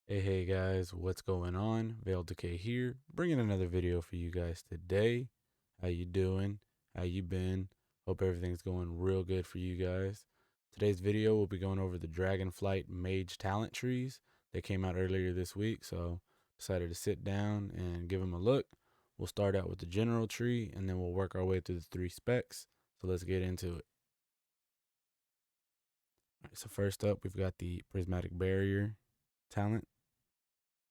Hey guys, what's going on? Veil Decay here, bringing another video for you guys today. How you doing? How you been? Hope everything's going real good for you guys. Today's video we'll be going over the Dragonflight Mage talent trees. They came out earlier this week, so decided to sit down and give them a look. We'll start out with the general tree and then we'll work our way through the 3 specs. So let's get into it. All right, so first up, we've got the Prismatic Barrier talent.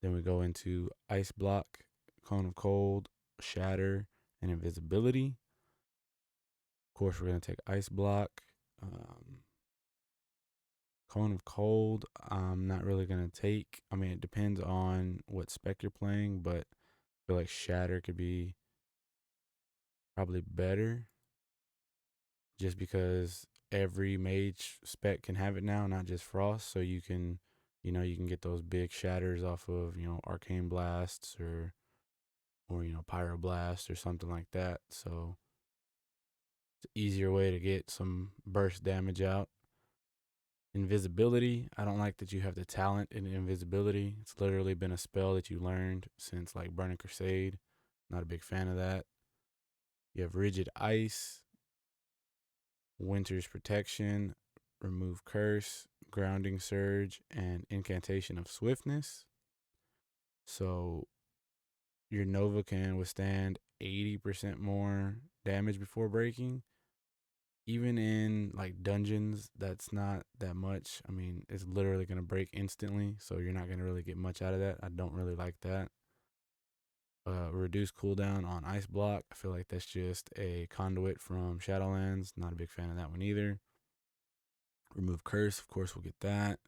Then we go into Ice Block, Cone of Cold, Shatter, and Invisibility. Of course, we're going to take Ice Block. Cone of Cold, I'm not really going to take. I mean, it depends on what spec you're playing, but I feel like Shatter could be probably better just because every mage spec can have it now, not just Frost. So you can, you can get those big shatters off of, Arcane Blasts or Pyroblast or something like that. So it's an easier way to get some burst damage out. Invisibility, I don't like that you have the talent in invisibility. It's literally been a spell that you learned since like Burning Crusade. Not a big fan of that. You have Rigid Ice, Winter's Protection, Remove Curse, Grounding Surge, and Incantation of Swiftness. So your Nova can withstand 80% more damage before breaking. Even in like dungeons, that's not that much. I mean, it's literally going to break instantly, so you're not going to really get much out of that. I don't really like that. Reduce cooldown on Ice Block. I feel like that's just a conduit from Shadowlands. Not a big fan of that one either. Remove Curse, of course, we'll get that.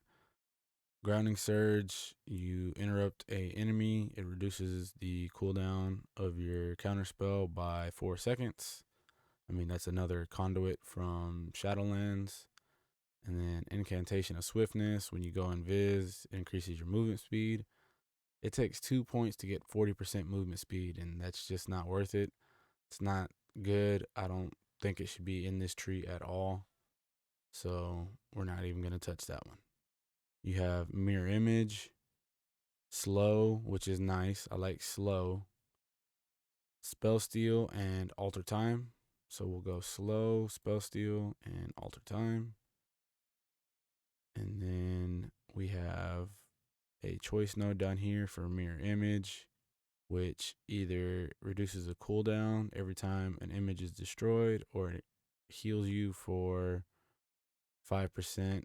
Grounding Surge, you interrupt a enemy. It reduces the cooldown of your counter spell by 4 seconds. I mean, that's another conduit from Shadowlands. And then Incantation of Swiftness, when you go invis, it increases your movement speed. It takes 2 points to get 40% movement speed, and that's just not worth it. It's not good. I don't think it should be in this tree at all. So we're not even going to touch that one. You have Mirror Image, Slow, which is nice. I like Slow. Spell Steal, and Alter Time. So we'll go Slow, Spell Steal, and Alter Time. And then we have a choice node down here for Mirror Image, which either reduces the cooldown every time an image is destroyed, or it heals you for 5%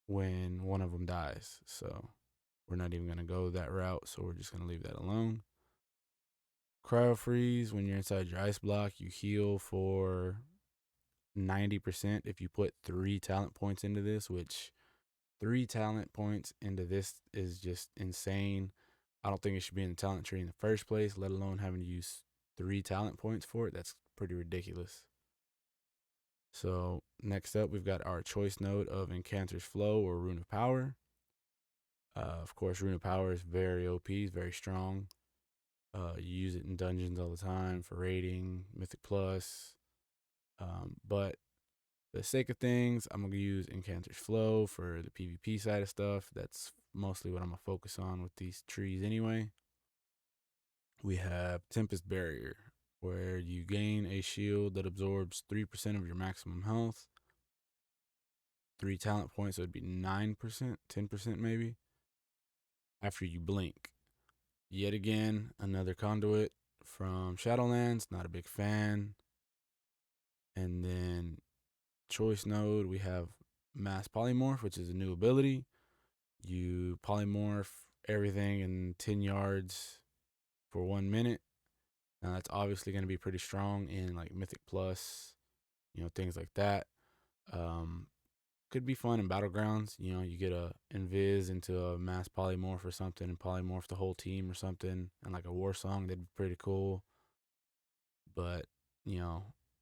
when one of them dies. So we're not even going to go that route, so we're just going to leave that alone. Cryo Freeze, when you're inside your ice block, you heal for 90% if you put 3 talent points into this, which 3 talent points into this is just insane. I don't think it should be in the talent tree in the first place, let alone having to use 3 talent points for it. That's pretty ridiculous. So next up, we've got our choice node of Incanter's Flow or Rune of Power. Of course, Rune of Power is very OP, is very strong. You use it in dungeons all the time for raiding, Mythic Plus. But for the sake of things, I'm going to use Incanter's Flow for the PvP side of stuff. That's mostly what I'm going to focus on with these trees anyway. We have Tempest Barrier, where you gain a shield that absorbs 3% of your maximum health. 3 talent points, so it'd be 9%, 10% maybe, after you blink. Yet again, another conduit from Shadowlands, not a big fan. And then choice node, we have Mass Polymorph, which is a new ability. You polymorph everything in 10 yards for 1 minute. Now that's obviously going to be pretty strong in like Mythic Plus, things like that. Could be fun in Battlegrounds. You get a invis into a mass polymorph or something and polymorph the whole team or something, and like a war song, that'd be pretty cool. But,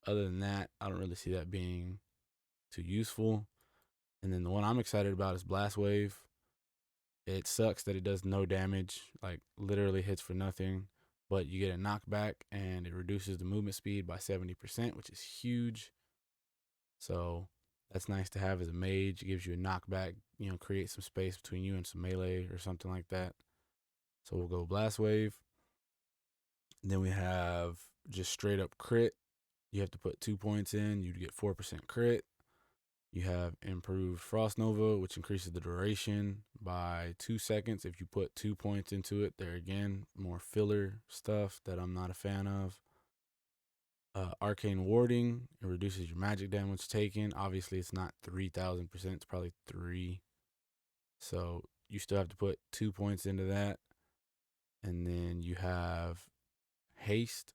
other than that, I don't really see that being too useful. And then the one I'm excited about is Blast Wave. It sucks that it does no damage, like literally hits for nothing, but you get a knockback and it reduces the movement speed by 70%, which is huge. So That's nice to have as a mage. It gives you a knockback, you know, create some space between you and some melee or something like that. So we'll go Blast Wave. Then we have just straight up crit. You have to put 2 points in, you get 4% crit. You have improved Frost Nova, which increases the duration by 2 seconds if you put 2 points into it. There again, more filler stuff that I'm not a fan of. Arcane Warding, it reduces your magic damage taken. Obviously, it's not 3,000%, it's probably 3. So you still have to put 2 points into that. And then you have Haste,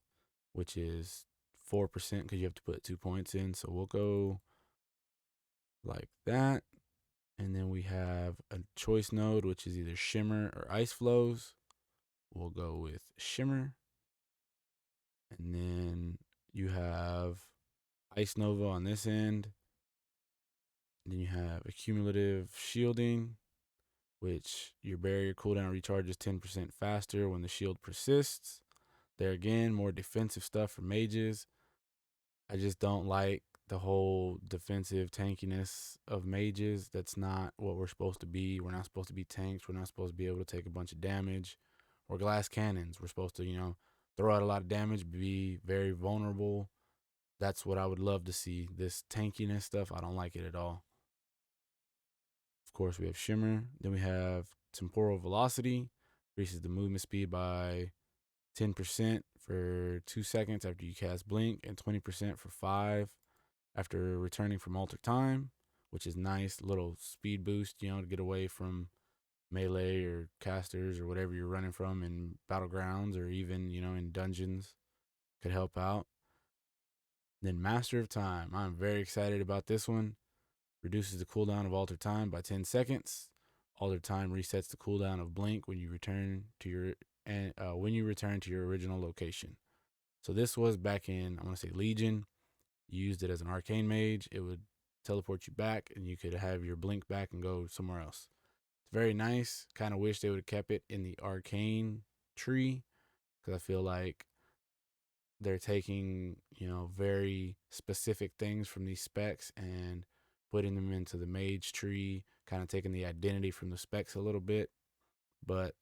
which is 4% because you have to put 2 points in. So we'll go like that. And then we have a choice node, which is either Shimmer or Ice Flows. We'll go with Shimmer. And then you have Ice Nova on this end. And then you have Accumulative Shielding, which your barrier cooldown recharges 10% faster when the shield persists. There again, more defensive stuff for mages. I just don't like the whole defensive tankiness of mages. That's not what we're supposed to be. We're not supposed to be tanks. We're not supposed to be able to take a bunch of damage. We're glass cannons. We're supposed to, you know, throw out a lot of damage, be very vulnerable. That's what I would love to see. This tankiness stuff, I don't like it at all. Of course, we have Shimmer. Then we have Temporal Velocity. Increases the movement speed by 10% for 2 seconds after you cast Blink, and 20% for 5 after returning from Altered Time, which is nice. Little speed boost, you know, to get away from melee or casters or whatever you're running from in battlegrounds or even, you know, in dungeons. Could help out. Then Master of Time. I'm very excited about this one. Reduces the cooldown of Altered Time by 10 seconds. Altered Time resets the cooldown of Blink when you return to your original location. So this was back in, I want to say Legion. You used it as an arcane mage. It would teleport you back and you could have your blink back and go somewhere else. It's very nice. Kind of wish they would have kept it in the arcane tree because I feel like they're taking, you know, very specific things from these specs and putting them into the mage tree, kind of taking the identity from the specs a little bit. But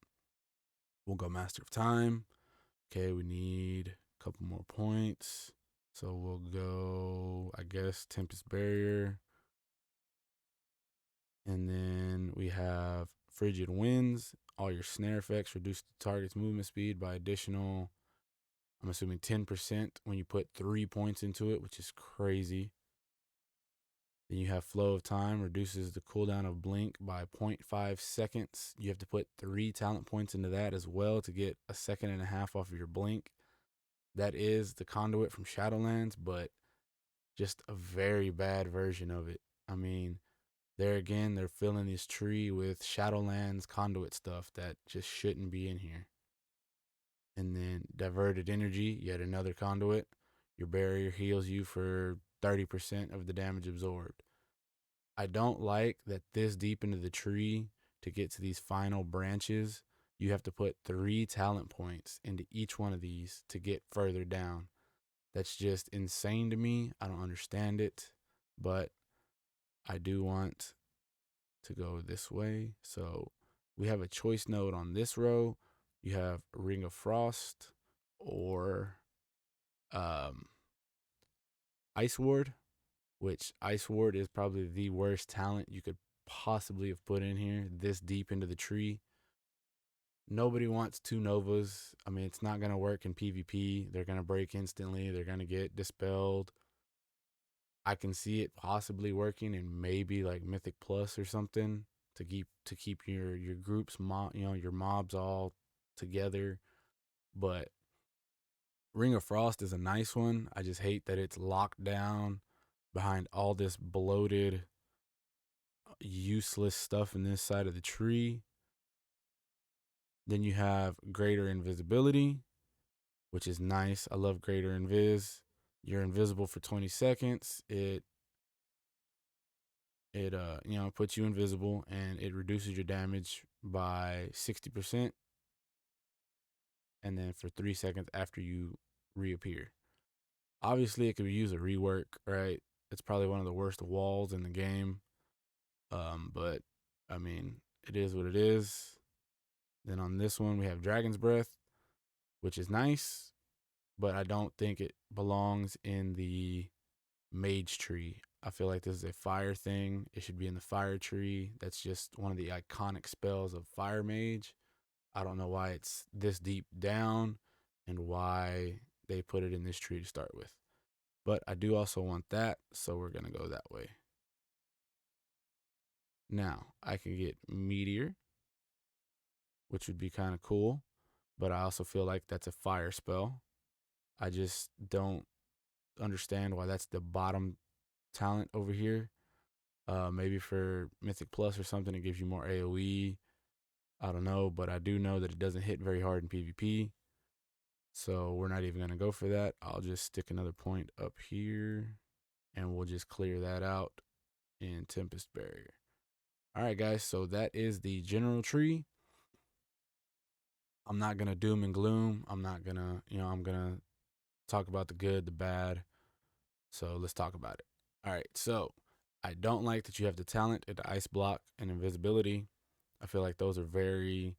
we'll go Master of Time. Okay, we need a couple more points. So we'll go, I guess, Tempest Barrier. And then we have Frigid Winds. All your snare effects reduce the target's movement speed by additional, I'm assuming 10% when you put 3 points into it, which is crazy. Then you have Flow of Time, reduces the cooldown of Blink by 0.5 seconds. You have to put 3 talent points into that as well to get a second and a half off of your Blink. That is the Conduit from Shadowlands, but just a very bad version of it. I mean, there again, they're filling this tree with Shadowlands Conduit stuff that just shouldn't be in here. And then Diverted Energy, yet another Conduit. Your barrier heals you for 30% of the damage absorbed. I don't like that this deep into the tree, to get to these final branches, you have to put 3 talent points into each one of these to get further down. That's just insane to me. I don't understand it, but I do want to go this way. So we have a choice node on this row. You have Ring of Frost or Ice Ward, which Ice Ward is probably the worst talent you could possibly have put in here this deep into the tree. Nobody wants 2 Novas. I mean, it's not going to work in PvP. They're going to break instantly. They're going to get dispelled. I can see it possibly working in maybe like Mythic Plus or something to keep your groups, your mobs all together. But Ring of Frost is a nice one. I just hate that it's locked down behind all this bloated, useless stuff in this side of the tree. Then you have Greater Invisibility, which is nice. I love Greater Invis. You're invisible for 20 seconds. It puts you invisible and it reduces your damage by 60%. And then for 3 seconds after you reappear. Obviously, it could use a rework, right? It's probably one of the worst walls in the game. But I mean, it is what it is. Then on this one, we have Dragon's Breath, which is nice, but I don't think it belongs in the Mage tree. I feel like this is a fire thing. It should be in the fire tree. That's just one of the iconic spells of Fire Mage. I don't know why it's this deep down and why they put it in this tree to start with. But I do also want that, so we're going to go that way. Now, I can get Meteor, which would be kind of cool, but I also feel like that's a fire spell. I just don't understand why that's the bottom talent over here. Maybe for Mythic Plus or something, it gives you more AoE. I don't know, but I do know that it doesn't hit very hard in PvP. So we're not even going to go for that. I'll just stick another point up here, and we'll just clear that out in Tempest Barrier. All right, guys, so that is the general tree. I'm not going to doom and gloom. I'm not going to, I'm going to talk about the good, the bad. So let's talk about it. All right, so I don't like that you have the talent at the Ice Block and Invisibility. I feel like those are very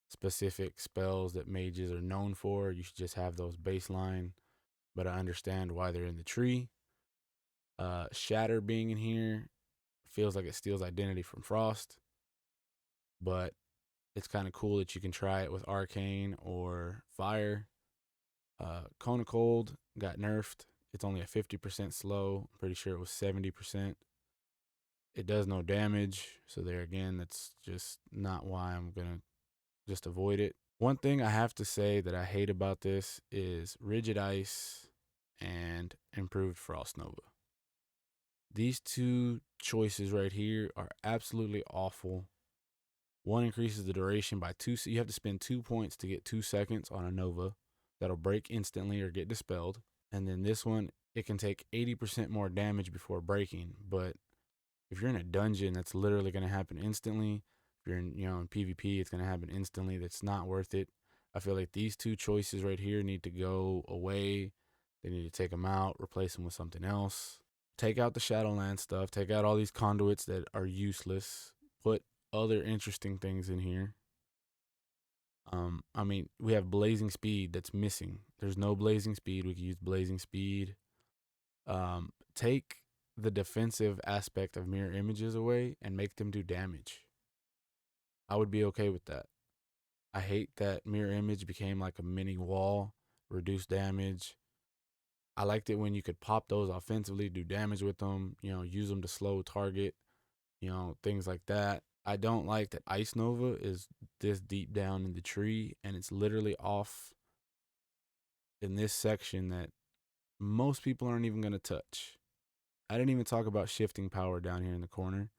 specific spells that mages are known for. You should just have those baseline, but I understand why they're in the tree. Shatter being in here feels like it steals identity from Frost, but it's kind of cool that you can try it with Arcane or Fire. Cone of Cold got nerfed. It's only a 50% slow. I'm pretty sure it was 70%. It does no damage, so there again, that's just not why I'm going to just avoid it. One thing I have to say that I hate about this is Rigid Ice and Improved Frost Nova. These two choices right here are absolutely awful. One increases the duration by 2. So you have to spend 2 points to get 2 seconds on a Nova. That'll break instantly or get dispelled. And then this one, it can take 80% more damage before breaking. But if you're in a dungeon, that's literally going to happen instantly. If you're in, in PvP, it's going to happen instantly. That's not worth it. I feel like these two choices right here need to go away. They need to take them out, replace them with something else. Take out the Shadowland stuff. Take out all these conduits that are useless. Put other interesting things in here. I mean, we have Blazing Speed that's missing. There's no Blazing Speed. We can use Blazing Speed. Take the defensive aspect of mirror images away and make them do damage. I would be okay with that. I hate that mirror image became like a mini wall, reduce damage. I liked it when you could pop those offensively, do damage with them, use them to slow target, things like that. I don't like that Ice Nova is this deep down in the tree, and it's literally off in this section that most people aren't even going to touch. I didn't even talk about shifting power down here in the corner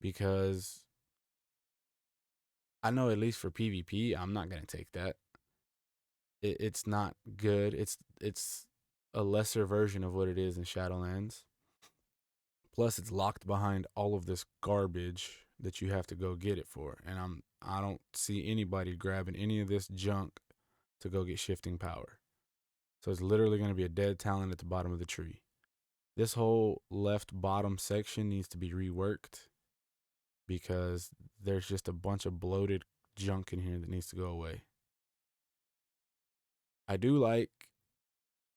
because I know at least for PvP, I'm not going to take that. It's not good. It's a lesser version of what it is in Shadowlands. Plus, it's locked behind all of this garbage that you have to go get it for. And I don't see anybody grabbing any of this junk to go get shifting power. So it's literally going to be a dead talent at the bottom of the tree. This whole left bottom section needs to be reworked because there's just a bunch of bloated junk in here that needs to go away. I do like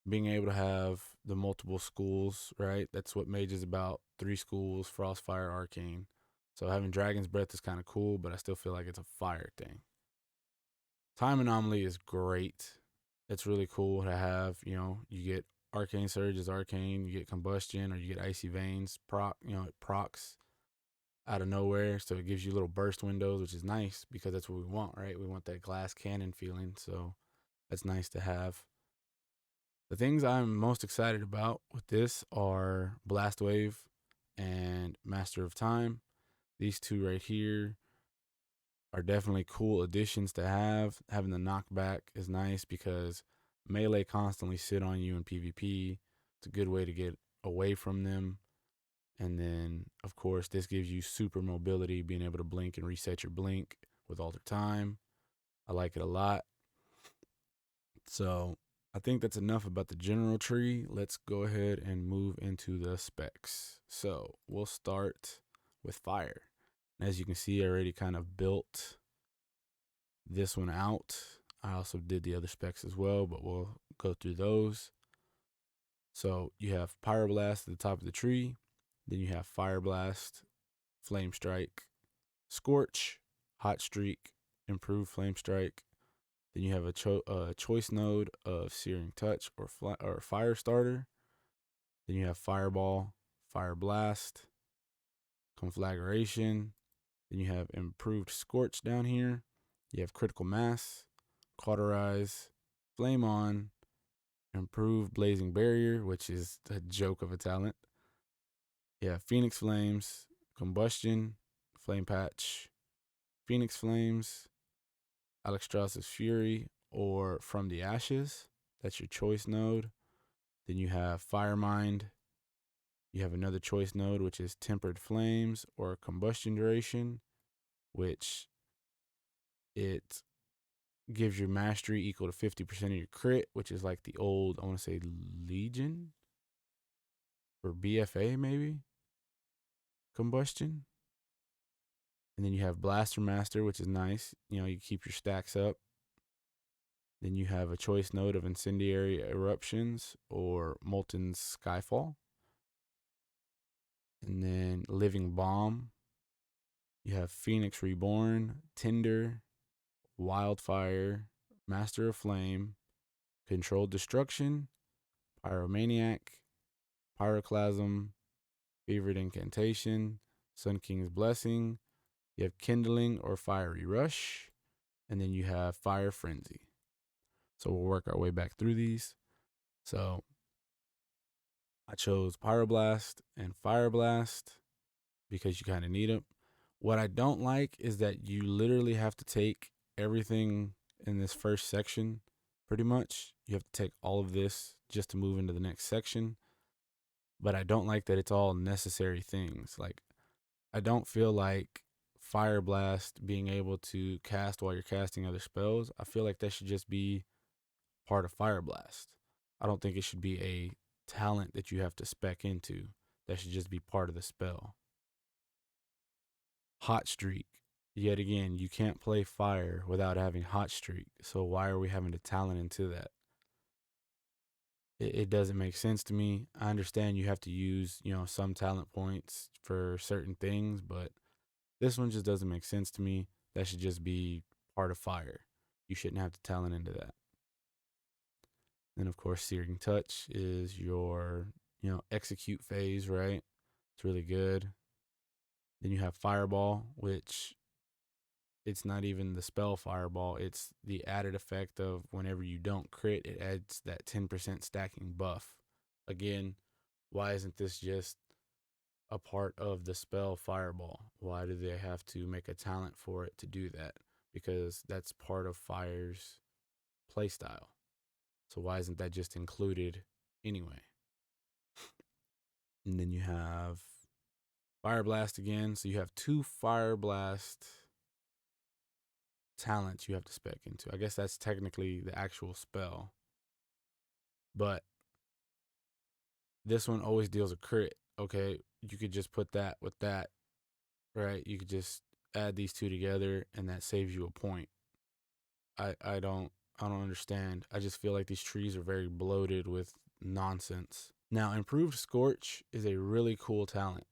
being able to have the multiple schools, right? That's what Mage is about. 3 schools, Frost, Fire, Arcane. So having Dragon's Breath is kind of cool, but I still feel like it's a fire thing. Time Anomaly is great. It's really cool to have, you get Arcane Surge as Arcane, you get Combustion, or you get Icy Veins it procs out of nowhere. So it gives you little burst windows, which is nice because that's what we want, right? We want that glass cannon feeling. So that's nice to have. The things I'm most excited about with this are Blast Wave and Master of Time. These two right here are definitely cool additions to have. Having the knockback is nice because melee constantly sit on you in PvP. It's a good way to get away from them. And then, of course, this gives you super mobility, being able to blink and reset your blink with Alter Time. I like it a lot. So I think that's enough about the general tree. Let's go ahead and move into the specs. So we'll start with fire. As you can see, I already kind of built this one out. I also did the other specs as well, but we'll go through those. So you have Pyroblast at the top of the tree. Then you have Fire Blast, Flame Strike, Scorch, Hot Streak, Improved Flame Strike. Then you have a choice node of Searing Touch or Fire Starter. Then you have Fireball, Fire Blast, Conflagration. Then you have Improved Scorch down here. You have Critical Mass, Cauterize, Flame On, Improved Blazing Barrier, which is a joke of a talent. You have Phoenix Flames, Combustion, Flame Patch, Phoenix Flames, Alexstrasza's Fury, or From the Ashes. That's your choice node. Then you have Firemind. You have another choice node, which is Tempered Flames or Combustion Duration, which it gives your mastery equal to 50% of your crit, which is like the old, I want to say Legion or BFA maybe, Combustion. And then you have Blaster Master, which is nice. You know, you keep your stacks up. Then you have a choice node of Incendiary Eruptions or Molten Skyfall. And then Living Bomb. You have Phoenix Reborn, Tinder, Wildfire, Master of Flame, Controlled Destruction, Pyromaniac, Pyroclasm, Favorite Incantation, Sun King's Blessing. You have Kindling or Fiery Rush. And then you have Fire Frenzy. So we'll work our way back through these. So I chose Pyroblast and Fire Blast because you kind of need them. What I don't like is that you literally have to take everything in this first section, pretty much. You have to take all of this just to move into the next section. But I don't like that it's all necessary things. Like, I don't feel like Fire Blast being able to cast while you're casting other spells, I feel like that should just be part of Fire Blast. I don't think it should be a talent that you have to spec into. That should just be part of the spell. Hot Streak. Yet again, you can't play fire without having Hot Streak. So why are we having to talent into that? It doesn't make sense to me. I understand you have to use, some talent points for certain things, but this one just doesn't make sense to me. That should just be part of fire. You shouldn't have to talent into that. Then, of course, Searing Touch is your, execute phase, right? It's really good. Then you have Fireball, which it's not even the spell Fireball. It's the added effect of whenever you don't crit, it adds that 10% stacking buff. Again, why isn't this just a part of the spell Fireball? Why do they have to make a talent for it to do that? Because that's part of Fire's playstyle. So why isn't that just included anyway? And then you have Fire Blast again. So you have 2 Fire Blast talents you have to spec into. I guess that's technically the actual spell. But this one always deals a crit. Okay, you could just put that with that, right? You could just add these 2 together and that saves you a point. I don't understand. I just feel like these trees are very bloated with nonsense. Now, Improved Scorch is a really cool talent,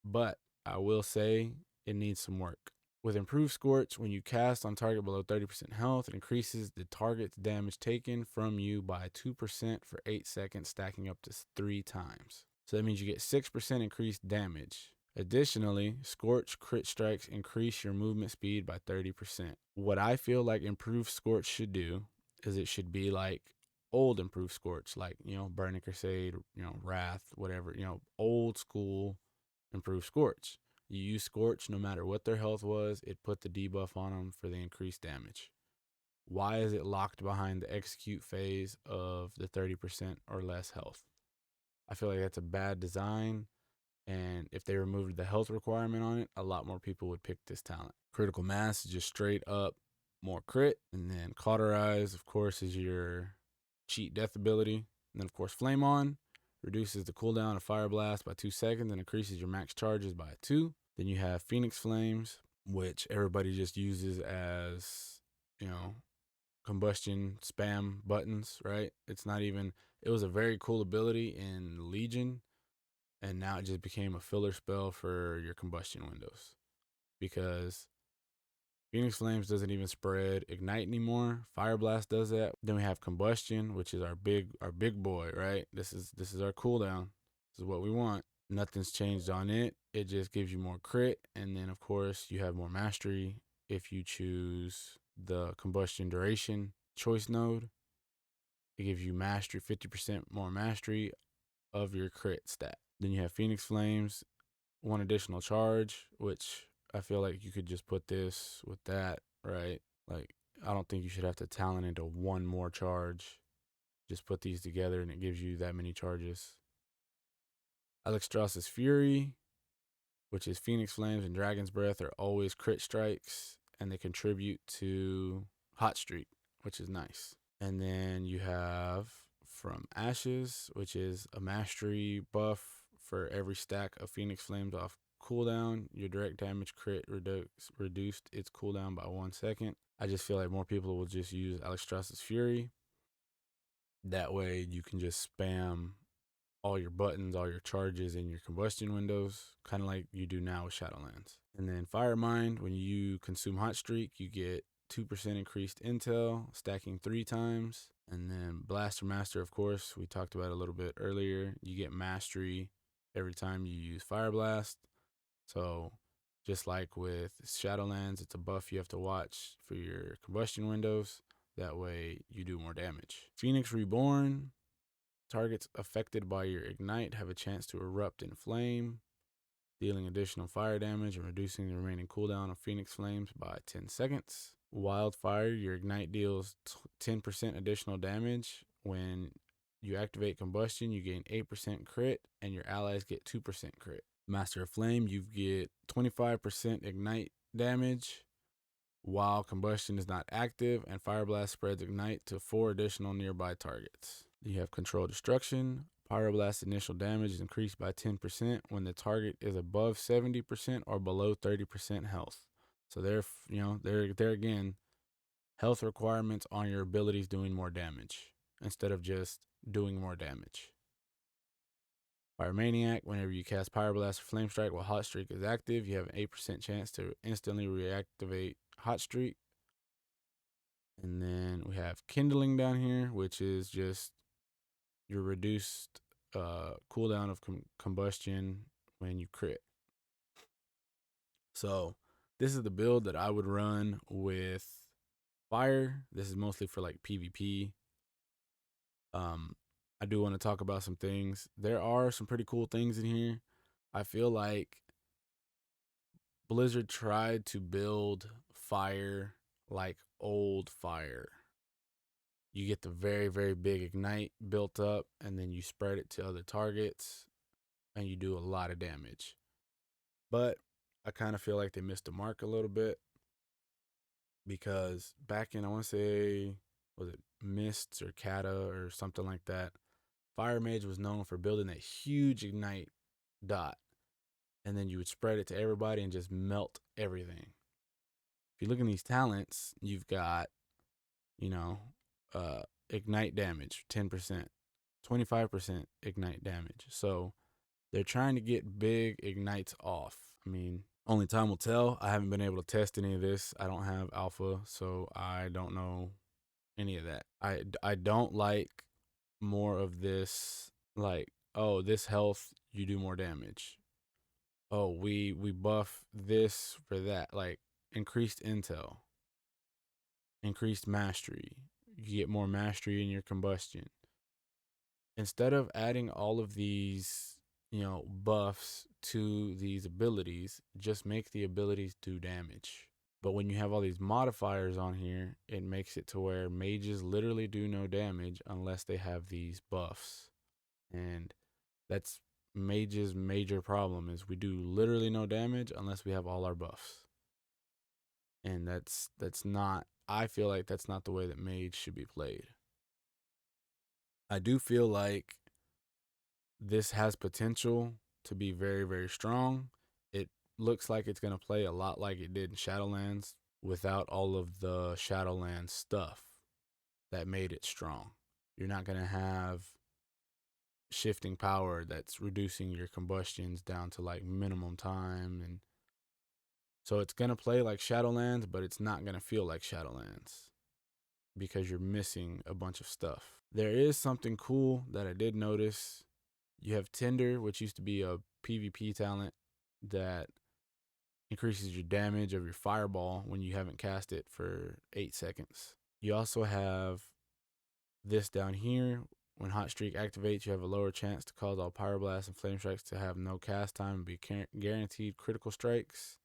but I will say it needs some work. With Improved Scorch, when you cast on target below 30% health, it increases the target's damage taken from you by 2% for 8 seconds, stacking up to 3 times. So that means you get 6% increased damage. Additionally, Scorch crit strikes increase your movement speed by 30%. What I feel like Improved Scorch should do is it should be like old Improved Scorch, like, Burning Crusade, Wrath, whatever, old school Improved Scorch. You use Scorch no matter what their health was, it put the debuff on them for the increased damage. Why is it locked behind the execute phase of the 30% or less health? I feel like that's a bad design. And if they removed the health requirement on it, a lot more people would pick this talent. Critical Mass is just straight up more crit. And then Cauterize, of course, is your cheat death ability. And then, of course, Flame On reduces the cooldown of Fire Blast by 2 seconds and increases your max charges by 2. Then you have Phoenix Flames, which everybody just uses as, combustion spam buttons, right? It's not even, it was a very cool ability in Legion, and now it just became a filler spell for your combustion windows because Phoenix Flames doesn't even spread Ignite anymore. Fire Blast does that. Then we have Combustion, which is our big boy, right? This is our cooldown. This is what we want. Nothing's changed on it. It just gives you more crit, and then of course you have more mastery if you choose the Combustion duration choice node. It gives you mastery, 50% more mastery of your crit stat. Then you have Phoenix Flames, 1 additional charge, which I feel like you could just put this with that, right? Like, I don't think you should have to talent into 1 more charge. Just put these together and it gives you that many charges. Alexstrasza's Fury, which is Phoenix Flames and Dragon's Breath, are always crit strikes, and they contribute to Hot Streak, which is nice. And then you have from Ashes, which is a mastery buff for every stack of Phoenix Flames off cooldown. Your direct damage crit reduced its cooldown by 1 second. I just feel like more people will just use Alexstrasza's Fury. That way you can just spam all your buttons, all your charges in your combustion windows, kind of like you do now with Shadowlands. And then Fire Mind, when you consume Hot Streak, you get 2% increased intel, stacking 3 times. And then Blaster Master, of course, we talked about a little bit earlier. You get mastery every time you use Fire Blast. So just like with Shadowlands, it's a buff you have to watch for your combustion windows. That way you do more damage. Phoenix Reborn, targets affected by your Ignite have a chance to erupt in flame, dealing additional fire damage and reducing the remaining cooldown of Phoenix Flames by 10 seconds. Wildfire, your Ignite deals 10% additional damage. When you activate Combustion, you gain 8% crit, and your allies get 2% crit. Master of Flame, you get 25% Ignite damage while Combustion is not active, and Fire Blast spreads Ignite to 4 additional nearby targets. You have Control Destruction. Pyroblast initial damage is increased by 10% when the target is above 70% or below 30% health. So there again, health requirements on your abilities doing more damage instead of just doing more damage. Fire Maniac, whenever you cast Pyroblast or Flame Strike while Hot Streak is active, you have an 8% chance to instantly reactivate Hot Streak. And then we have Kindling down here, which is just your reduced cooldown of combustion when you crit. So this is the build that I would run with fire. This is mostly for like PvP. I do want to talk about some things. There are some pretty cool things in here. I feel like Blizzard tried to build fire like old fire. You get the very, very big Ignite built up, and then you spread it to other targets, and you do a lot of damage. But I kind of feel like they missed the mark a little bit, because back in, I want to say, was it Mists or Kata or something like that, Fire Mage was known for building that huge Ignite dot, and then you would spread it to everybody and just melt everything. If you look in these talents, you've got, Ignite damage, 10%, 25% Ignite damage. So they're trying to get big Ignites off. I mean, only time will tell. I haven't been able to test any of this. I don't have alpha, so I don't know any of that. I don't like more of this, like, oh, this health, you do more damage. Oh, we buff this for that. Like, increased intel, increased mastery. You get more mastery in your combustion. Instead of adding all of these, buffs to these abilities, just make the abilities do damage. But when you have all these modifiers on here, it makes it to where mages literally do no damage unless they have these buffs. And that's mage's major problem, is we do literally no damage unless we have all our buffs. And that's not, I feel like that's not the way that mage should be played. I do feel like this has potential to be very, very strong. It looks like it's going to play a lot like it did in Shadowlands without all of the Shadowlands stuff that made it strong. You're not going to have shifting power that's reducing your combustions down to like minimum time, and so it's going to play like Shadowlands, but it's not going to feel like Shadowlands because you're missing a bunch of stuff. There is something cool that I did notice. You have Tinder, which used to be a PvP talent that increases your damage of your fireball when you haven't cast it for 8 seconds. You also have this down here. When Hot Streak activates, you have a lower chance to cause all Pyroblasts and Flame Strikes to have no cast time and be guaranteed critical strikes.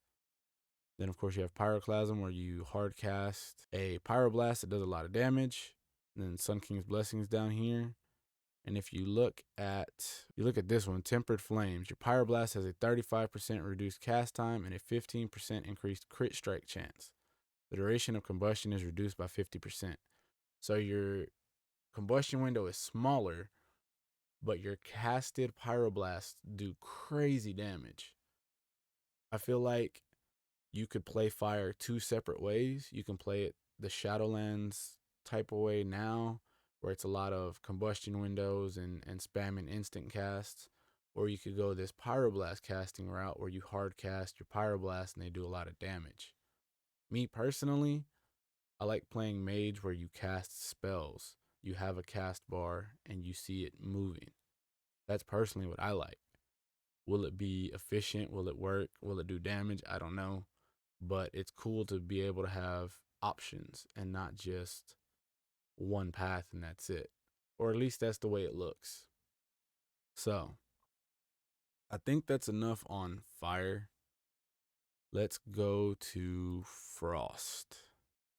Then, of course, you have Pyroclasm, where you hard cast a Pyroblast that does a lot of damage. And then Sun King's Blessings down here. And if you look at this one, Tempered Flames, your Pyroblast has a 35% reduced cast time and a 15% increased crit strike chance. The duration of combustion is reduced by 50%. So your combustion window is smaller, but your casted Pyroblasts do crazy damage. I feel like you could play fire 2 separate ways. You can play it the Shadowlands type of way now, where it's a lot of combustion windows and spamming instant casts. Or you could go this Pyroblast casting route where you hard cast your Pyroblast and they do a lot of damage. Me personally, I like playing Mage where you cast spells. You have a cast bar and you see it moving. That's personally what I like. Will it be efficient? Will it work? Will it do damage? I don't know. But it's cool to be able to have options and not just one path and that's it. Or at least that's the way it looks. So, I think that's enough on fire. Let's go to frost.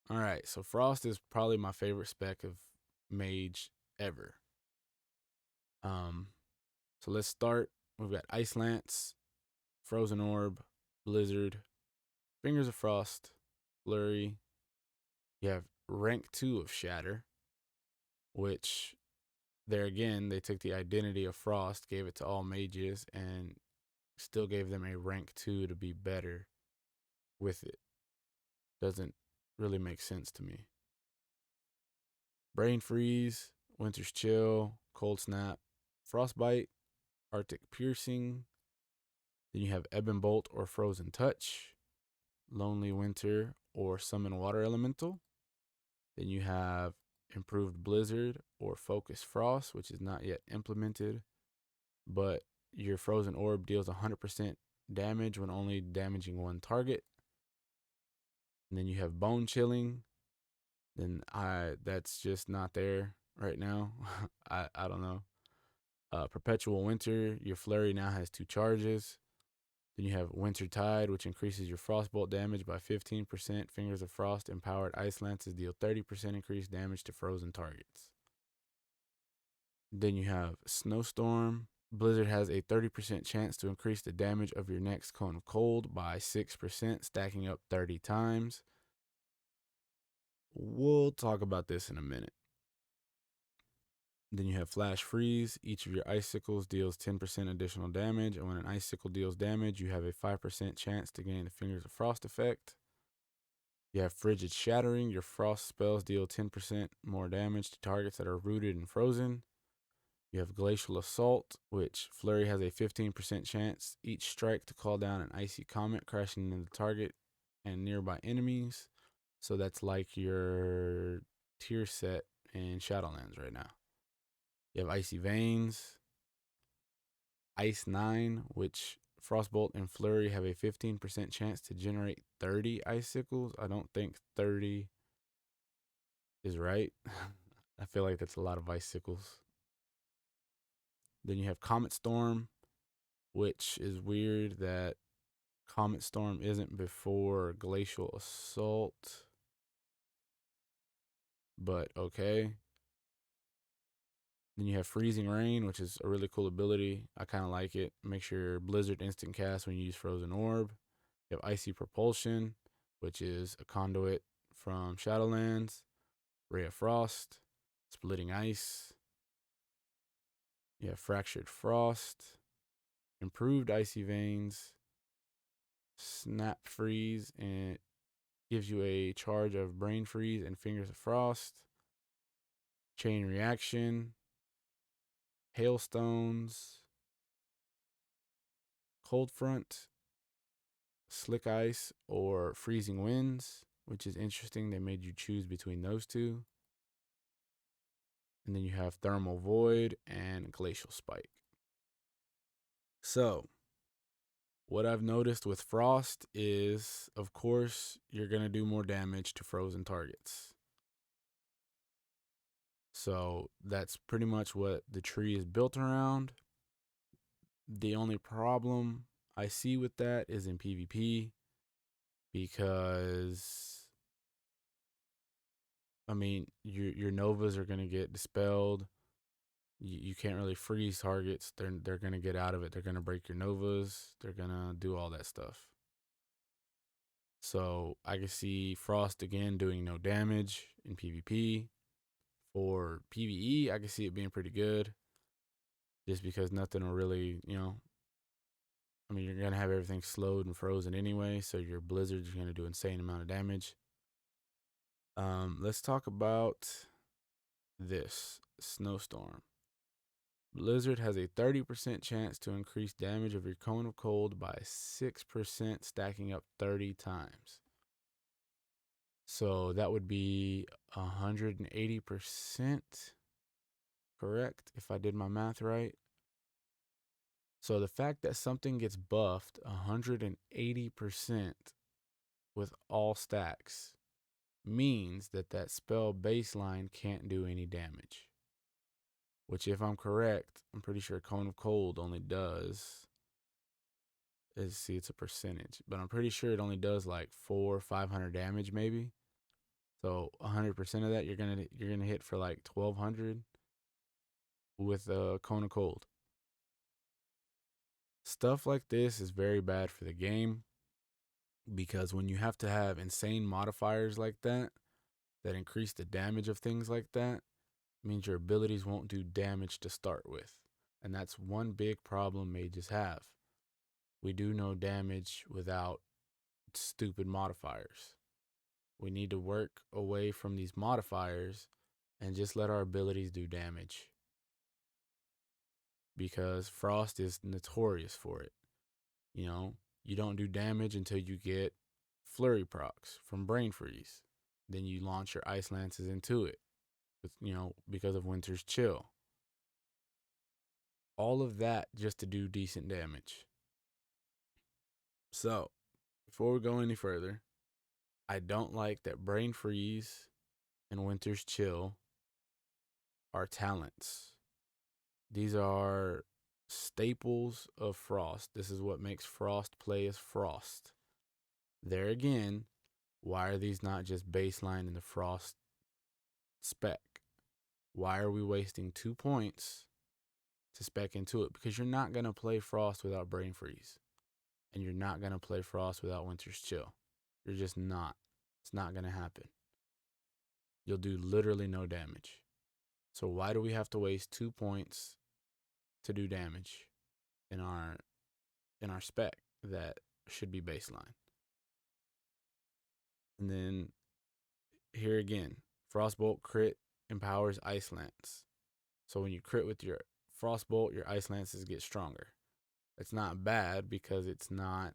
All right, so frost is probably my favorite spec of Mage ever. So let's start. We've got Ice Lance, Frozen Orb, Blizzard, Fingers of Frost, Flurry. You have rank 2 of Shatter, which there again, they took the identity of Frost, gave it to all mages, and still gave them a rank 2 to be better with it. Doesn't really make sense to me. Brain Freeze, Winter's Chill, Cold Snap, Frostbite, Arctic Piercing. Then you have Ebb and Bolt or Frozen Touch, Lonely Winter or Summon Water Elemental. Then you have Improved Blizzard or Focus Frost, which is not yet implemented, but your Frozen Orb deals 100% damage when only damaging one target. And then you have Bone Chilling. Then that's just not there right now. I don't know. Perpetual Winter, your Flurry now has 2 charges. Then you have Winter Tide, which increases your Frostbolt damage by 15%. Fingers of Frost empowered Ice Lances deal 30% increased damage to frozen targets. Then you have Snowstorm. Blizzard has a 30% chance to increase the damage of your next Cone of Cold by 6%, stacking up 30 times. We'll talk about this in a minute. Then you have Flash Freeze. Each of your icicles deals 10% additional damage, and when an icicle deals damage, you have a 5% chance to gain the Fingers of Frost effect. You have Frigid Shattering. Your frost spells deal 10% more damage to targets that are rooted and frozen. You have Glacial Assault, which Flurry has a 15% chance each strike to call down an icy comet crashing into the target and nearby enemies. So that's like your tier set in Shadowlands right now. You have Icy Veins, Ice 9, which Frostbolt and Flurry have a 15% chance to generate 30 icicles. I don't think 30 is right. I feel like that's a lot of icicles. Then you have Comet Storm, which is weird that Comet Storm isn't before Glacial Assault. But okay. Then you have Freezing Rain, which is a really cool ability. I kind of like it. Makes your Blizzard instant cast when you use Frozen Orb. You have Icy Propulsion, which is a conduit from Shadowlands. Ray of Frost, Splitting Ice. You have Fractured Frost, Improved Icy Veins, Snap Freeze, and it gives you a charge of Brain Freeze and Fingers of Frost. Chain Reaction, Hailstones, Cold Front, Slick Ice, or Freezing Winds, which is interesting. They made you choose between those two. And then you have Thermal Void and Glacial Spike. So, what I've noticed with Frost is, of course, you're going to do more damage to frozen targets. So, that's pretty much what the tree is built around. The only problem I see with that is in PvP, because I mean, your novas are gonna get dispelled. You can't really freeze targets. They're gonna get out of it. They're gonna break your novas. They're gonna do all that stuff. So I can see Frost again doing no damage in PvP. For PvE, I can see it being pretty good, just because nothing will really, I mean, you're gonna have everything slowed and frozen anyway, so your blizzards are gonna do insane amount of damage. Let's talk about this Snowstorm. Blizzard has a 30% chance to increase damage of your Cone of Cold by 6%, stacking up 30 times. So that would be 180%, correct, if I did my math right. So the fact that something gets buffed 180% with all stacks means that that spell baseline can't do any damage. Which, if I'm correct, I'm pretty sure Cone of Cold only does, it's a percentage, but I'm pretty sure it only does like 400 or 500 damage maybe. So 100% of that you're gonna hit for like 1200 with a Cone of Cold. Stuff like this is very bad for the game, because when you have to have insane modifiers like that increase the damage of things like that, means your abilities won't do damage to start with. And that's one big problem mages have. We do no damage without stupid modifiers. We need to work away from these modifiers and just let our abilities do damage, because Frost is notorious for it. You don't do damage until you get Flurry procs from Brain Freeze. Then you launch your Ice Lances into it, because of Winter's Chill. All of that just to do decent damage. So, before we go any further, I don't like that Brain Freeze and Winter's Chill are talents. These are staples of Frost. This is what makes Frost play as Frost. There again, why are these not just baseline in the Frost spec? Why are we wasting 2 points to spec into it? Because you're not going to play Frost without Brain Freeze. And you're not going to play Frost without Winter's Chill. You're just not. It's not going to happen. You'll do literally no damage. So why do we have to waste 2 points to do damage in our spec that should be baseline? And then here again, Frostbolt crit empowers Ice Lance. So when you crit with your Frostbolt, your Ice Lances get stronger. It's not bad because it's not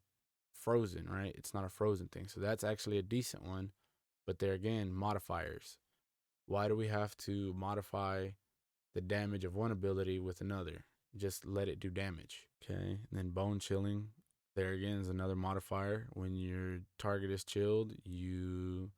frozen, right? It's not a frozen thing. So that's actually a decent one. But there again, modifiers. Why do we have to modify the damage of one ability with another? Just let it do damage. Okay. And then Bone Chilling. There again is another modifier. When your target is chilled, you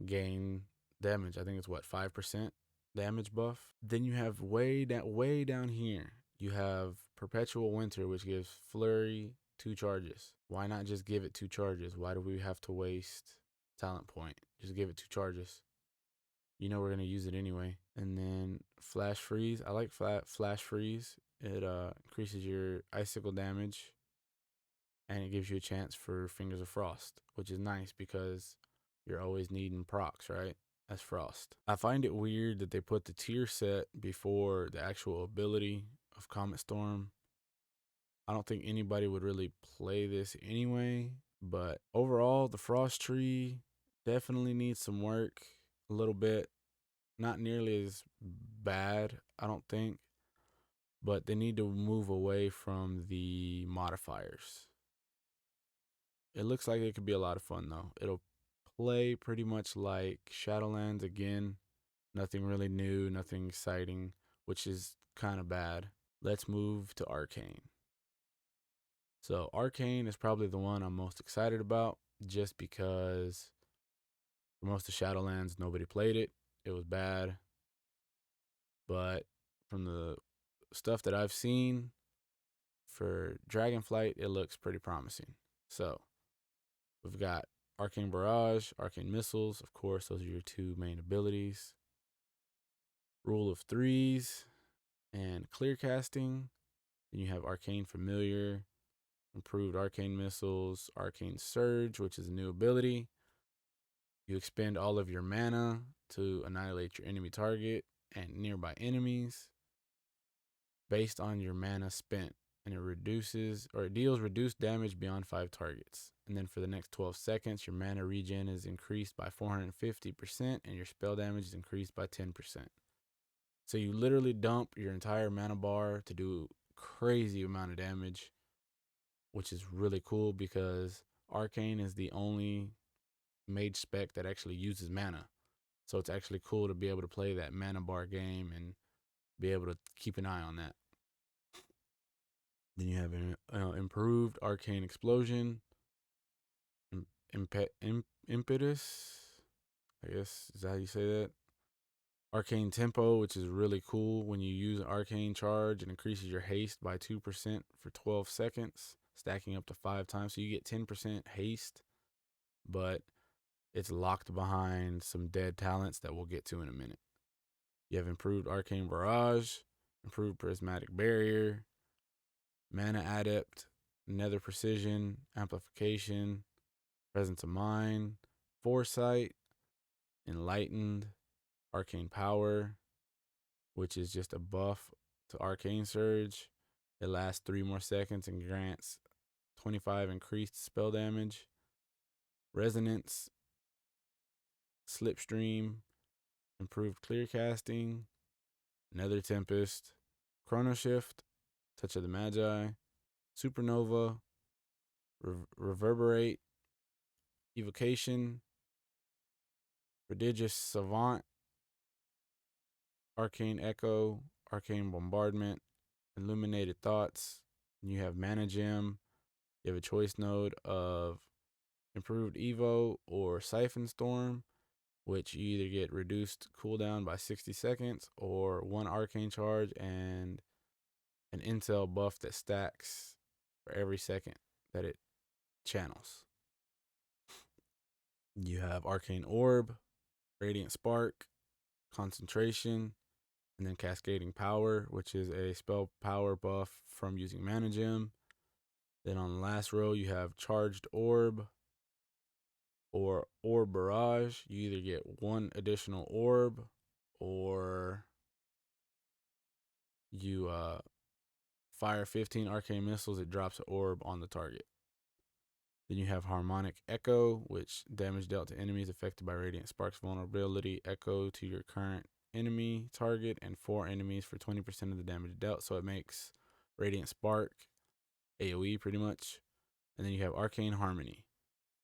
gain damage. I think it's 5% damage buff. Then you have way down here, you have Perpetual Winter, which gives Flurry 2 charges. Why not just give it 2 charges? Why do we have to waste talent point? Just give it 2 charges. We're going to use it anyway. And then Flash Freeze. I like Flash Freeze. It increases your icicle damage, and it gives you a chance for Fingers of Frost, which is nice because you're always needing procs, right? as Frost. I find it weird that they put the tier set before the actual ability of Comet Storm. I don't think anybody would really play this anyway, but overall, the Frost tree definitely needs some work a little bit. Not nearly as bad, I don't think, but they need to move away from the modifiers. It looks like it could be a lot of fun, though. It'll play pretty much like Shadowlands again. Nothing really new, nothing exciting, which is kind of bad. Let's move to Arcane. So Arcane is probably the one I'm most excited about, just because for most of Shadowlands, nobody played it. It was bad. But from the stuff that I've seen for Dragonflight, it looks pretty promising. So we've got Arcane Barrage, Arcane Missiles. Of course, those are your two main abilities. Rule of Threes and Clear Casting. Then you have Arcane Familiar, Improved Arcane Missiles, Arcane Surge, which is a new ability. You expend all of your mana to annihilate your enemy target and nearby enemies based on your mana spent, and it deals reduced damage beyond 5 targets. And then for the next 12 seconds, your mana regen is increased by 450% and your spell damage is increased by 10%. So you literally dump your entire mana bar to do crazy amount of damage, which is really cool because Arcane is the only Mage spec that actually uses mana. So it's actually cool to be able to play that mana bar game and be able to keep an eye on that. Then you have an improved Arcane Explosion, Impetus, I guess is that how you say that? Arcane Tempo, which is really cool. When you use an Arcane Charge, it increases your haste by 2% for 12 seconds, stacking up to 5 times. So you get 10% haste, but it's locked behind some dead talents that we'll get to in a minute. You have improved Arcane Barrage, improved Prismatic Barrier, Mana Adept, Nether Precision, Amplification, Presence of Mind, Foresight, Enlightened, Arcane Power, which is just a buff to Arcane Surge. It lasts 3 more seconds and grants 25 increased spell damage. Resonance, Slipstream, improved Clear Casting, Nether Tempest, Chrono Shift, Touch of the Magi, Supernova, Reverberate, Evocation, Prodigious Savant, Arcane Echo, Arcane Bombardment, Illuminated Thoughts. And you have Mana Gem. You have a choice node of Improved Evo or Siphon Storm, which you either get reduced cooldown by 60 seconds or 1 Arcane Charge and an Intel buff that stacks for every second that it channels. You have Arcane Orb, Radiant Spark, Concentration, and then Cascading Power, which is a spell power buff from using Mana Gem. Then on the last row, you have Charged Orb or Orb Barrage. You either get 1 additional orb or you fire 15 arcane missiles. It drops an orb on the target. Then you have Harmonic Echo, which damage dealt to enemies affected by Radiant Spark's vulnerability echo to your current enemy target and 4 enemies for 20% of the damage dealt. So it makes Radiant Spark AoE pretty much. And then you have Arcane Harmony.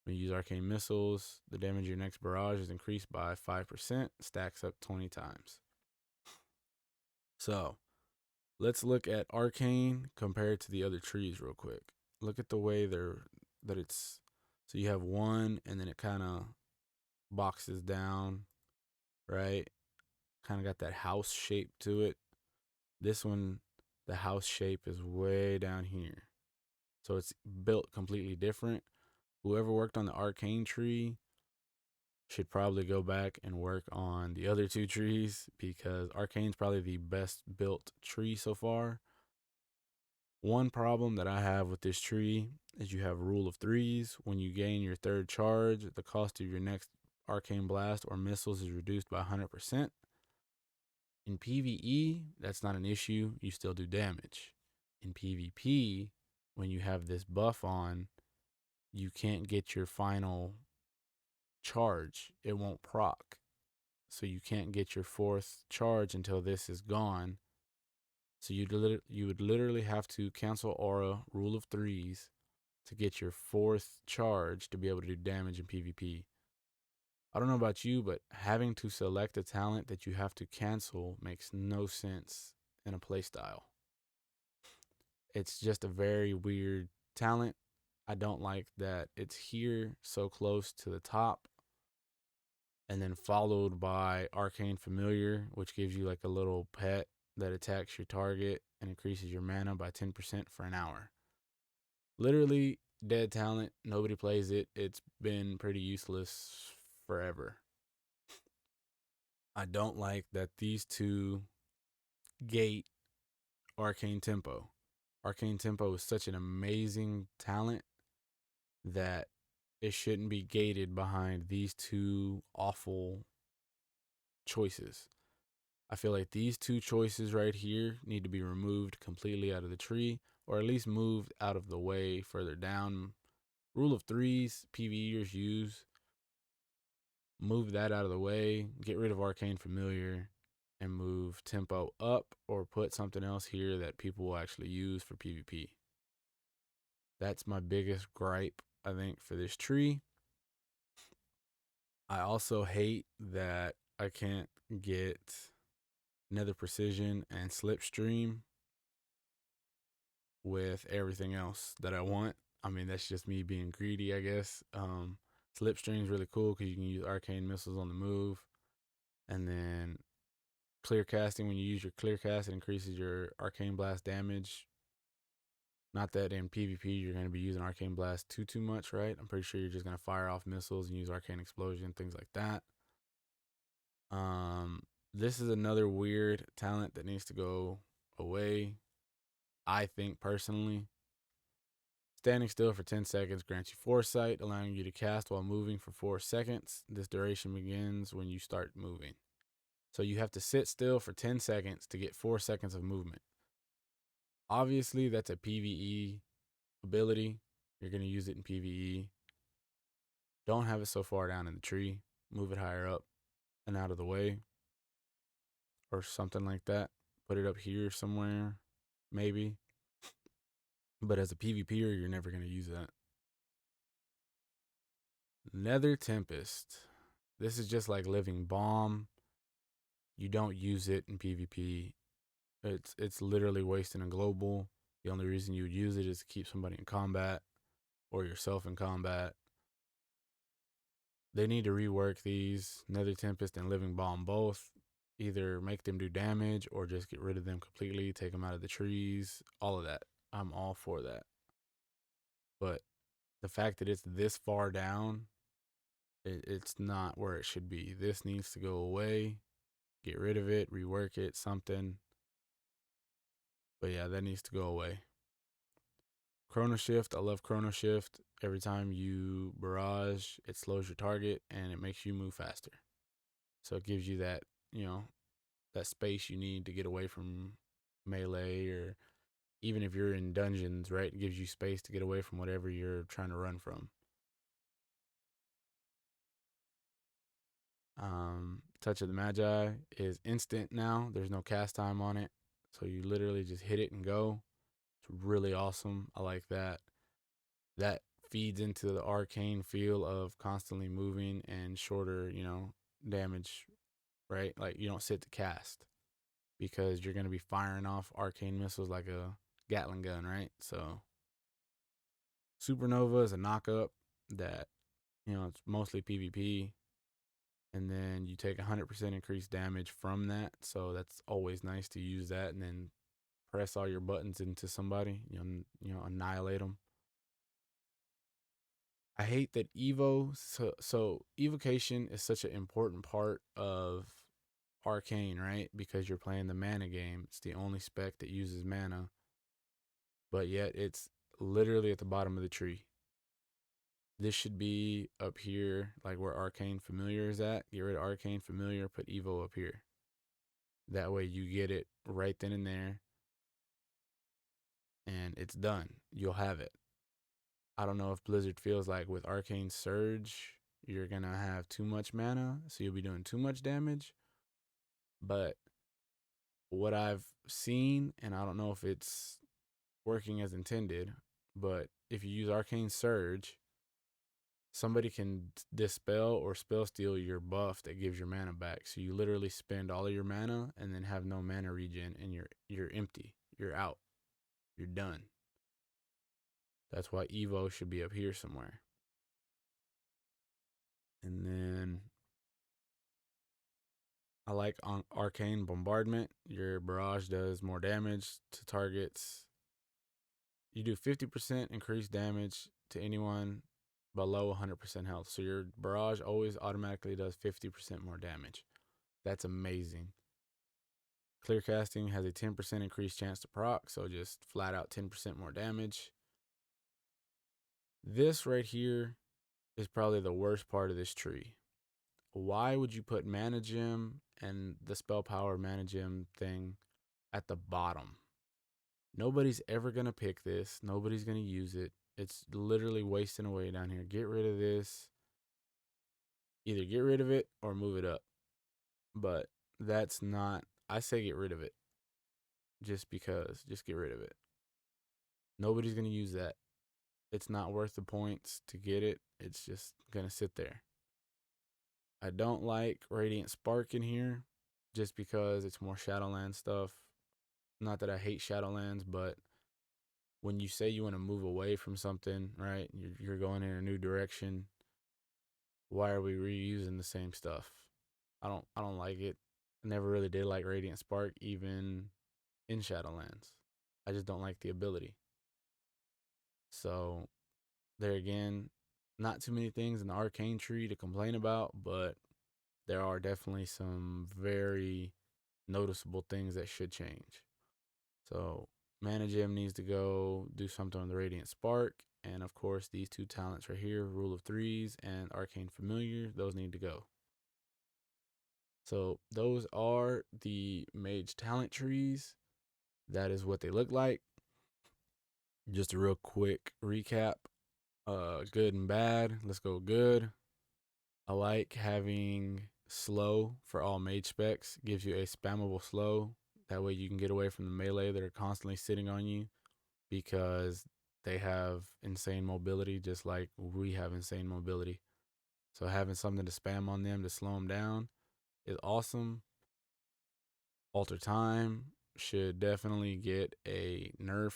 When you use arcane missiles, the damage of your next barrage is increased by 5%, stacks up 20 times. So let's look at Arcane compared to the other trees real quick. Look at the way so you have 1 and then it kind of boxes down, right? Kind of got that house shape to it. This one, the house shape is way down here. So it's built completely different. Whoever worked on the Arcane tree should probably go back and work on the other 2 trees because Arcane's probably the best built tree so far. One problem that I have with this tree is you have Rule of Threes. When you gain your 3rd charge, the cost of your next Arcane Blast or missiles is reduced by 100%. In PvE, that's not an issue. You still do damage. In PvP, when you have this buff on, you can't get your final charge. It won't proc. So you can't get your 4th charge until this is gone. So you would literally have to cancel aura, rule of 3s, to get your 4th charge to be able to do damage in PvP. I don't know about you, but having to select a talent that you have to cancel makes no sense in a playstyle. It's just a very weird talent. I don't like that it's here so close to the top, and then followed by Arcane Familiar, which gives you like a little pet that attacks your target and increases your mana by 10% for an hour. Literally dead talent. Nobody plays it. It's been pretty useless forever. I don't like that these two gate Arcane Tempo. Arcane Tempo is such an amazing talent that it shouldn't be gated behind these two awful choices. I feel like these two choices right here need to be removed completely out of the tree, or at least moved out of the way further down. Rule of 3s, PvEers use. Move that out of the way. Get rid of Arcane Familiar and move Tempo up, or put something else here that people will actually use for PvP. That's my biggest gripe, I think, for this tree. I also hate that I can't get Nether Precision and Slipstream with everything else that I want. I mean, that's just me being greedy, I guess. Slipstream is really cool because you can use arcane missiles on the move. And then clear casting, when you use your clear cast, it increases your arcane blast damage. Not that in PvP you're going to be using arcane blast too much, right? I'm pretty sure you're just going to fire off missiles and use arcane explosion, things like that. This is another weird talent that needs to go away, I think, personally. Standing still for 10 seconds grants you foresight, allowing you to cast while moving for 4 seconds. This duration begins when you start moving. So you have to sit still for 10 seconds to get 4 seconds of movement. Obviously, that's a PvE ability. You're going to use it in PvE. Don't have it so far down in the tree. Move it higher up and out of the way, or something like that. Put it up here somewhere, maybe. But as a PvPer, you're never going to use that. Nether Tempest. This is just like Living Bomb. You don't use it in PvP. It's literally wasting a global. The only reason you would use it is to keep somebody in combat or yourself in combat. They need to rework these, Nether Tempest and Living Bomb both. Either make them do damage or just get rid of them completely, take them out of the trees, all of that. I'm all for that. But the fact that it's this far down, it's not where it should be. This needs to go away. Get rid of it, rework it, something. But yeah, that needs to go away. Chrono Shift, I love Chrono Shift. Every time you barrage, it slows your target and it makes you move faster. So it gives you that, that space you need to get away from melee, or even if you're in dungeons, right? It gives you space to get away from whatever you're trying to run from. Touch of the Magi is instant now. There's no cast time on it. So you literally just hit it and go. It's really awesome. I like that. That feeds into the arcane feel of constantly moving and shorter, damage, right? Like you don't sit to cast because you're going to be firing off arcane missiles like a Gatling gun, right? So Supernova is a knock-up that, it's mostly PvP. And then you take 100% increased damage from that. So that's always nice to use that and then press all your buttons into somebody, annihilate them. I hate that Evo. So evocation is such an important part of Arcane, right? Because you're playing the mana game. It's the only spec that uses mana. But yet it's literally at the bottom of the tree. This should be up here, like where Arcane Familiar is at. Get rid of Arcane Familiar, put Evo up here. That way you get it right then and there, and it's done. You'll have it. I don't know if Blizzard feels like with Arcane Surge, you're going to have too much mana, so you'll be doing too much damage. But what I've seen, and I don't know if it's working as intended, but if you use Arcane Surge, somebody can dispel or spell steal your buff that gives your mana back. So you literally spend all of your mana and then have no mana regen, and you're empty. You're out. You're done. That's why Evo should be up here somewhere. And then I like Arcane Bombardment. Your barrage does more damage to targets. You do 50% increased damage to anyone below 100% health. So your barrage always automatically does 50% more damage. That's amazing. Clear casting has a 10% increased chance to proc, so just flat out 10% more damage. This right here is probably the worst part of this tree. Why would you put Mana Gem and the Spell Power Mana Gem thing at the bottom? Nobody's ever going to pick this. Nobody's going to use it. It's literally wasting away down here. Get rid of this. Either get rid of it or move it up. But that's not, I say get rid of it. Just because, just get rid of it. Nobody's going to use that. It's not worth the points to get it. It's just going to sit there. I don't like Radiant Spark in here just because it's more Shadowland stuff. Not that I hate Shadowlands, but when you say you want to move away from something, right? You're going in a new direction. Why are we reusing the same stuff? I don't like it. I never really did like Radiant Spark, even in Shadowlands. I just don't like the ability. So there again, not too many things in the Arcane tree to complain about, but there are definitely some very noticeable things that should change. So Mana Gem needs to go do something on the Radiant Spark. And of course, these two talents right here, Rule of Threes and Arcane Familiar, those need to go. So those are the Mage talent trees. That is what they look like. Just a real quick recap. Good and bad. Let's go good. I like having slow for all mage specs. Gives you a spammable slow. That way you can get away from the melee that are constantly sitting on you, because they have insane mobility just like we have insane mobility. So having something to spam on them to slow them down is awesome. Alter time should definitely get a nerf.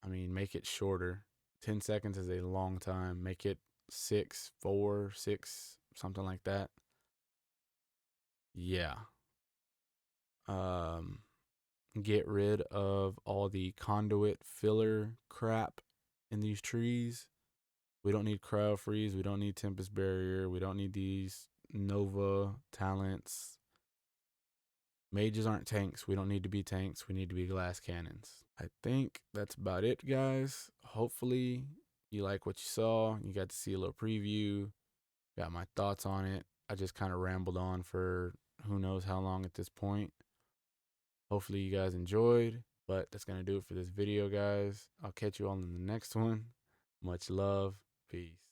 I mean, make it shorter. 10 seconds is a long time. Make it 6, 4, 6, something like that. Yeah. Get rid of all the conduit filler crap in these trees. We don't need Cryo Freeze. We don't need Tempest Barrier. We don't need these Nova talents. Mages aren't tanks. We don't need to be tanks. We need to be glass cannons. I think that's about it, guys. Hopefully you like what you saw. You got to see a little preview. Got my thoughts on it. I just kind of rambled on for who knows how long at this point. Hopefully you guys enjoyed. But that's going to do it for this video, guys. I'll catch you all in the next one. Much love. Peace.